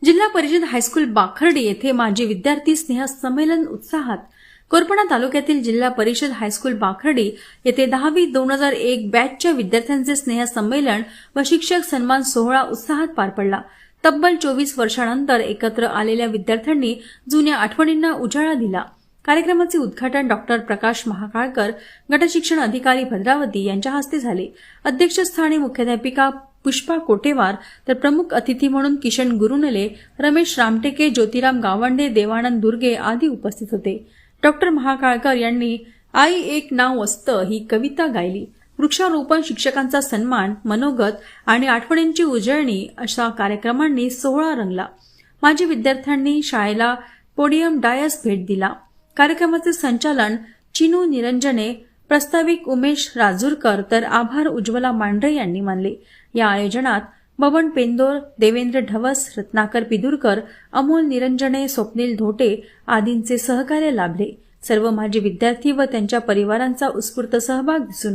जिल्हा परिषद हायस्कूल बाखर्डी येथे माजी विद्यार्थी स्नेह संमेलन उत्साहात। कोरपणा तालुक्यातील जिल्हा परिषद हायस्कूल बाखर्डी येथे 10वी 2001 बॅचच्या विद्यार्थ्यांचे स्नेह संमेलन व शिक्षक सन्मान सोहळा उत्साहात पार पडला। तब्बल 24 वर्षांनंतर एकत्र आलेल्या विद्यार्थ्यांनी जुन्या आठवणींना उजाळा दिला। कार्यक्रमाचे उद्घाटन डॉक्टर प्रकाश महाकाळकर, गटशिक्षण अधिकारी भद्रावती यांच्या हस्ते झाले। अध्यक्षस्थानी मुख्याध्यापिका पुष्पा कोटेवार तर प्रमुख अतिथी म्हणून किशन गुरुनले, रमेश रामटेके, ज्योतिराम गावंडे, देवानंद दुर्गे आदी उपस्थित होते। डॉक्टर महाकाळकर यांनी आई एक नाव असतं ही कविता गायली। वृक्षारोपण, शिक्षकांचा सन्मान, मनोगत आणि आठवणींची उजळणी अशा कार्यक्रमांनी सोहळा रंगला। माजी विद्यार्थ्यांनी शाळेला पोडियम डायस भेट दिला। कार्यक्रमाचे संचालन चिनू निरंजने, प्रास्ताविक उमेश राजूरकर तर आभार उज्ज्वला मांढरे यांनी मानले। या आयोजनात बबन पेंदोर, देवेंद्र ढवस, रत्नाकर पिदुरकर, अमोल निरंजने, स्वप्नील धोटे आदींचे सहकार्य लाभले। सर्व माजी विद्यार्थी व त्यांच्या परिवारांचा उत्स्फूर्त सहभाग दिसून आला।